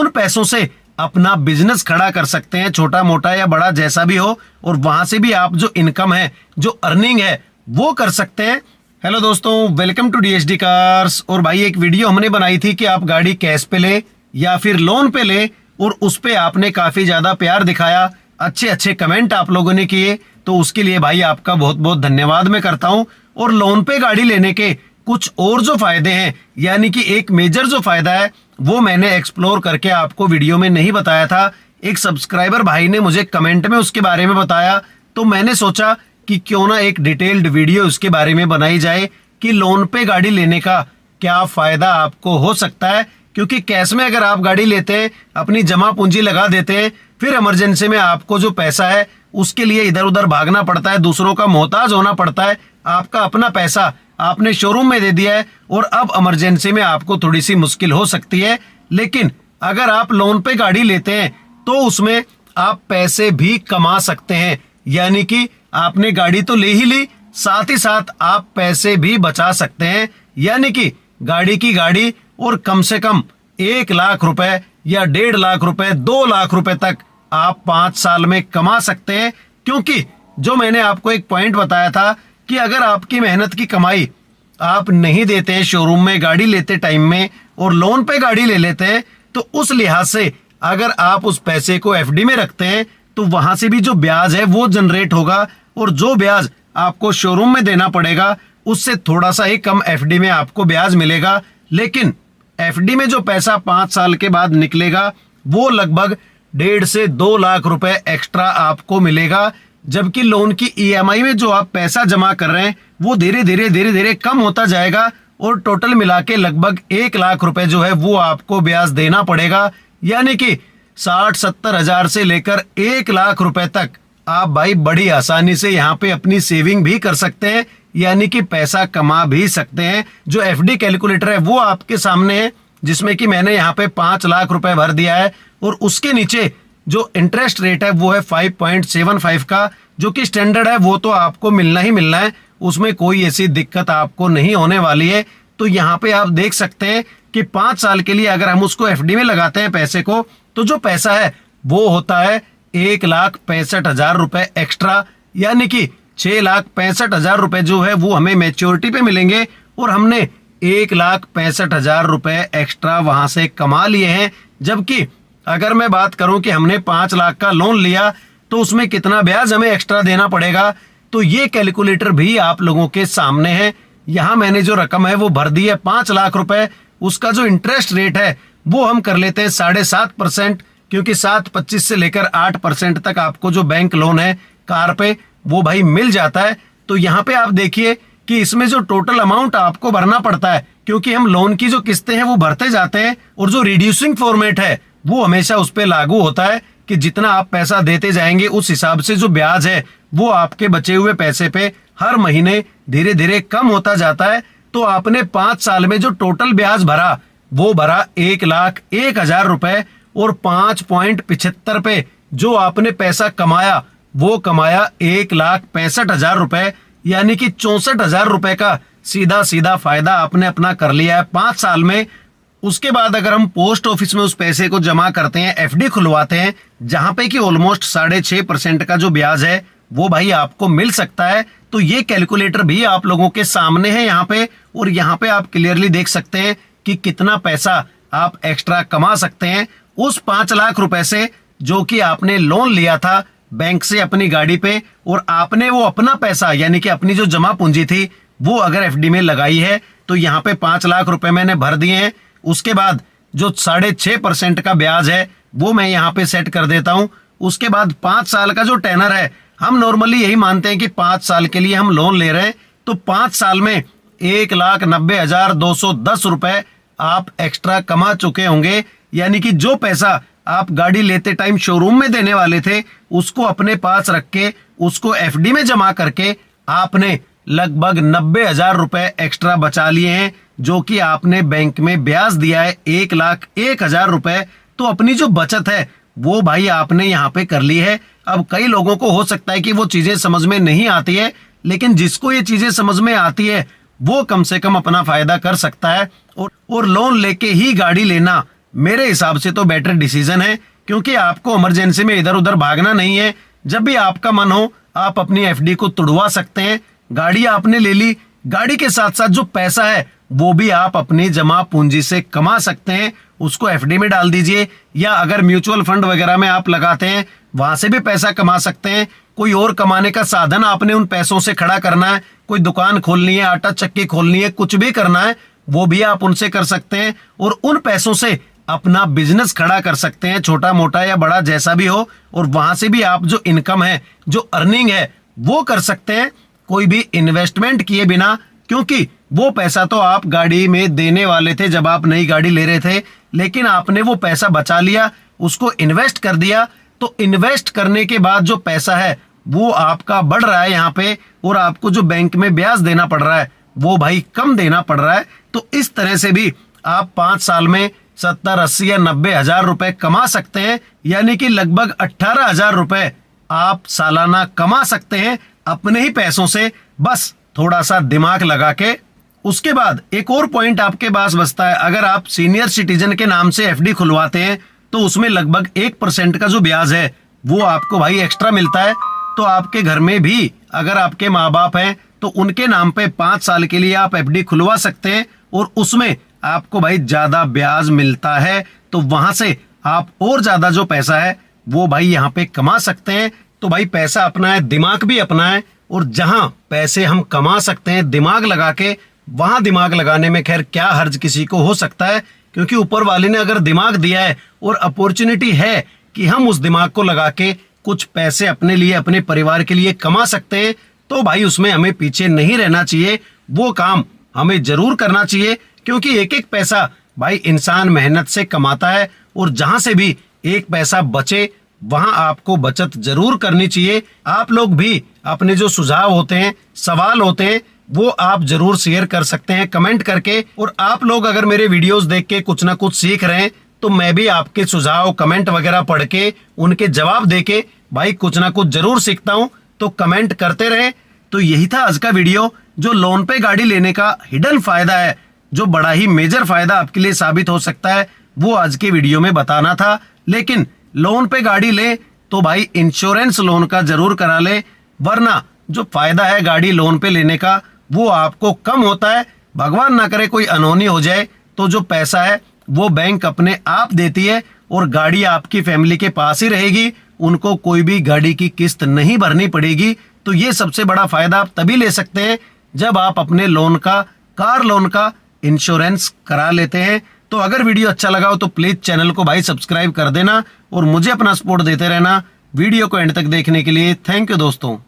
उन पैसों से अपना बिजनेस खड़ा कर सकते हैं, छोटा मोटा या बड़ा जैसा भी हो, और वहां से भी आप जो इनकम है, जो अर्निंग है, वो कर सकते हैं। हेलो दोस्तों, वेलकम टू DSD कार्स। और भाई एक वीडियो हमने बनाई थी कि आप गाड़ी कैश पे ले या फिर लोन पे ले, और उस पे आपने काफी ज्यादा प्यार दिखाया, अच्छे अच्छे कमेंट आप लोगों ने किए, तो उसके लिए भाई आपका बहुत बहुत धन्यवाद मैं करता हूं। और लोन पे गाड़ी लेने के कुछ और जो फायदे हैं, यानी कि एक मेजर जो फायदा है, वो मैंने एक्सप्लोर करके आपको वीडियो में नहीं बताया था। एक सब्सक्राइबर भाई ने मुझे कमेंट में उसके बारे में बताया, तो मैंने सोचा कि क्यों ना एक डिटेल्ड वीडियो उसके बारे में बनाई जाए कि लोन पे गाड़ी लेने का क्या फायदा आपको हो सकता है। क्योंकि कैश में अगर आप गाड़ी लेते हैं, अपनी जमा पूंजी लगा देते हैं, फिर इमरजेंसी में आपको जो पैसा है उसके लिए इधर उधर भागना पड़ता है, दूसरों का मोहताज होना पड़ता है। आपका अपना पैसा आपने शोरूम में दे दिया है और अब इमरजेंसी में आपको थोड़ी सी मुश्किल हो सकती है। लेकिन अगर आप लोन पे गाड़ी लेते हैं तो उसमें आप पैसे भी कमा सकते हैं, यानी कि आपने गाड़ी तो ले ही ली, साथ ही साथ आप पैसे भी बचा सकते हैं। यानी कि गाड़ी की गाड़ी, और कम से कम 1 लाख रुपए या 1.5 लाख रुपए, 2 लाख रुपए तक आप 5 साल में कमा सकते हैं। क्योंकि जो मैंने आपको एक पॉइंट बताया था कि अगर आपकी मेहनत की कमाई आप नहीं देते हैं शोरूम में गाड़ी लेते टाइम में, और लोन पे गाड़ी ले लेते हैं, तो उस लिहाज से अगर आप उस पैसे को FD में रखते हैं तो वहां से भी जो ब्याज है वो जनरेट होगा, और जो ब्याज आपको शोरूम में देना पड़ेगा उससे थोड़ा सा ही कम FD में आपको ब्याज मिलेगा। लेकिन FD में जो पैसा 5 साल के बाद निकलेगा वो लगभग 1.5 से 2 लाख रुपए एक्स्ट्रा आपको मिलेगा। जबकि लोन की EMI में जो आप पैसा जमा कर रहे हैं वो धीरे धीरे कम होता जाएगा, और टोटल मिला के लगभग 1 लाख रुपए जो है वो आपको ब्याज देना पड़ेगा। यानी कि 60-70 हजार से लेकर 1 लाख रुपए तक आप भाई बड़ी आसानी से यहाँ पे अपनी सेविंग भी कर सकते हैं, यानी कि पैसा कमा भी सकते हैं। जो FD कैलकुलेटर है वो आपके सामने है, जिसमें कि मैंने यहाँ पे 5 लाख रुपए भर दिया है, और उसके नीचे जो इंटरेस्ट रेट है वो है 5.75 का, जो कि स्टैंडर्ड है, वो तो आपको मिलना ही मिलना है, उसमें कोई ऐसी दिक्कत आपको नहीं होने वाली है। तो यहाँ पे आप देख सकते हैं कि 5 साल के लिए अगर हम उसको FD में लगाते हैं पैसे को, तो जो पैसा है वो होता है 1,65,000 रुपए एक्स्ट्रा, यानी कि 6,65,000 रुपए जो है वो हमें मैच्योरिटी पे मिलेंगे, और हमने 1,65,000 रुपए एक्स्ट्रा वहां से कमा लिए हैं। जबकि अगर मैं बात करूं कि हमने 5 लाख का लोन लिया तो उसमें कितना ब्याज हमें एक्स्ट्रा देना पड़ेगा, तो ये कैलकुलेटर भी आप लोगों के सामने है। यहाँ मैंने जो रकम है वो भर दी है 5 लाख रुपए, उसका जो इंटरेस्ट रेट है वो हम कर लेते हैं 7.5%, क्योंकि 7.25 से लेकर 8% तक आपको जो बैंक लोन है कार पे वो भाई मिल जाता है। तो यहाँ पे आप देखिए कि इसमें जो टोटल अमाउंट आपको भरना पड़ता है, क्योंकि हम लोन की जो किस्तें हैं वो भरते जाते हैं, और जो रिड्यूसिंग फॉर्मेट है वो हमेशा उस पर लागू होता है कि जितना आप पैसा देते जाएंगे उस हिसाब से जो ब्याज है वो आपके बचे हुए पैसे पे हर महीने धीरे धीरे कम होता जाता है। तो आपने 5 साल में जो टोटल ब्याज भरा वो भरा 1,01,000 रुपए, और 5.75 पे जो आपने पैसा कमाया वो कमाया 1,65,000 रुपए, यानी कि 64,000 रुपए का सीधा सीधा फायदा आपने अपना कर लिया है 5 साल में। उसके बाद अगर हम पोस्ट ऑफिस में उस पैसे को जमा करते हैं, FD खुलवाते हैं, जहां पे कि ऑलमोस्ट 6.5% का जो ब्याज है वो भाई आपको मिल सकता है। तो ये कैलकुलेटर भी आप लोगों के सामने है यहाँ पे, और यहाँ पे आप क्लियरली देख सकते हैं कि कितना पैसा आप एक्स्ट्रा कमा सकते हैं उस 5 लाख रुपए से जो कि आपने लोन लिया था बैंक से अपनी गाड़ी पे, और आपने वो अपना पैसा यानी कि अपनी जो जमा पूंजी थी वो अगर FD में लगाई है, तो यहाँ पे 5 लाख रुपए मैंने भर दिए हैं। उसके बाद जो 6.5% का ब्याज है वो मैं यहाँ पे सेट कर देता हूँ। उसके बाद 5 साल का जो टेनर है, हम नॉर्मली यही मानते हैं कि 5 साल के लिए हम लोन ले रहे हैं, तो 5 साल में 1,90,210 रुपए आप एक्स्ट्रा कमा चुके होंगे। यानी कि जो पैसा आप गाड़ी लेते टाइम शोरूम में देने वाले थे उसको अपने पास रख के उसको FD में जमा करके आपने लगभग 90,000 रुपए एक्स्ट्रा बचा लिए हैं, जो कि आपने बैंक में ब्याज दिया है 1,01,000 रुपए। तो अपनी जो बचत है वो भाई आपने यहाँ पे कर ली है। अब कई लोगों को हो सकता है कि वो चीजें समझ में नहीं आती है, लेकिन जिसको ये चीजें समझ में आती है वो कम से कम अपना फायदा कर सकता है। और लोन लेके ही गाड़ी लेना मेरे हिसाब से तो बेटर डिसीजन है, क्योंकि आपको इमरजेंसी में इधर उधर भागना नहीं है। जब भी आपका मन हो आप अपनी एफडी को तुड़वा सकते हैं। गाड़ी आपने ले ली, गाड़ी के साथ साथ जो पैसा है वो भी आप अपनी जमा पूंजी से कमा सकते हैं, उसको एफडी में डाल दीजिए, या अगर म्यूचुअल फंड वगैरह में आप लगाते हैं वहां से भी पैसा कमा सकते हैं। कोई और कमाने का साधन आपने उन पैसों से खड़ा करना है, कोई दुकान खोलनी है, आटा चक्की खोलनी है, कुछ भी करना है वो भी आप उनसे कर सकते हैं और उन पैसों से अपना बिजनेस खड़ा कर सकते हैं, छोटा मोटा या बड़ा जैसा भी हो, और वहां से भी आप जो इनकम है, जो अर्निंग है वो कर सकते हैं, कोई भी इन्वेस्टमेंट किए बिना। क्योंकि वो पैसा तो आप गाड़ी में देने वाले थे जब आप नई गाड़ी ले रहे थे, लेकिन आपने वो पैसा बचा लिया, उसको इन्वेस्ट कर दिया। तो इन्वेस्ट करने के बाद जो पैसा है वो आपका बढ़ रहा है यहाँ पे, और आपको जो बैंक में ब्याज देना पड़ रहा है वो भाई कम देना पड़ रहा है। तो इस तरह से भी आप 5 साल में 70, 80 या 90 हजार रुपए कमा सकते हैं, यानी कि लगभग 18,000 रुपए आप सालाना कमा सकते हैं अपने ही पैसों से, बस थोड़ा सा दिमाग लगा के। उसके बाद एक और पॉइंट आपके पास बचता है, अगर आप सीनियर सिटीजन के नाम से एफडी खुलवाते हैं तो उसमें लगभग 1% का जो ब्याज है वो आपको भाई एक्स्ट्रा मिलता है। तो आपके घर में भी अगर आपके माँ बाप हैं तो उनके नाम पे 5 साल के लिए आप एफडी खुलवा सकते हैं, और उसमें आपको भाई ज्यादा ब्याज मिलता है। तो वहां से आप और ज्यादा जो पैसा है वो भाई यहाँ पे कमा सकते हैं। तो भाई पैसा अपना है, दिमाग भी अपना है, और जहां पैसे हम कमा सकते हैं दिमाग लगा के, वहां दिमाग लगाने में खैर क्या हर्ज किसी को हो सकता है, क्योंकि ऊपर वाले ने अगर दिमाग दिया है और अपॉर्चुनिटी है कि हम उस दिमाग को लगा के कुछ पैसे अपने लिए, अपने परिवार के लिए कमा सकते हैं, तो भाई उसमें हमें पीछे नहीं रहना चाहिए, वो काम हमें जरूर करना चाहिए। क्योंकि एक एक पैसा भाई इंसान मेहनत से कमाता है, और जहां से भी एक पैसा बचे वहां आपको बचत जरूर करनी चाहिए। आप लोग भी अपने जो सुझाव होते हैं, सवाल होते हैं, वो आप जरूर शेयर कर सकते हैं कमेंट करके। और आप लोग अगर मेरे वीडियोस देख के कुछ ना कुछ सीख रहे हैं तो मैं भी आपके सुझाव, कमेंट वगैरह पढ़ के उनके जवाब दे के भाई कुछ ना कुछ जरूर सीखता हूं। तो कमेंट करते रहे। तो यही था आज का वीडियो, जो लोन पे गाड़ी लेने का हिडन फायदा है, जो बड़ा ही मेजर फायदा आपके लिए साबित हो सकता है, वो आज के वीडियो में बताना था। लेकिन लोन पे गाड़ी ले तो भाई इंश्योरेंस लोन का जरूर करा ले, वरना जो फायदा है गाड़ी लोन पे लेने का वो आपको कम होता है। भगवान ना करे कोई अनहोनी हो जाए तो जो पैसा है वो बैंक अपने आप देती है, और गाड़ी आपकी फैमिली के पास ही रहेगी, उनको कोई भी गाड़ी की किस्त नहीं भरनी पड़ेगी। तो ये सबसे बड़ा फायदा आप तभी ले सकते हैं जब आप अपने लोन का, कार लोन का इंश्योरेंस करा लेते हैं। तो अगर वीडियो अच्छा लगा हो तो प्लीज चैनल को भाई सब्सक्राइब कर देना, और मुझे अपना सपोर्ट देते रहना। वीडियो को एंड तक देखने के लिए थैंक यू दोस्तों।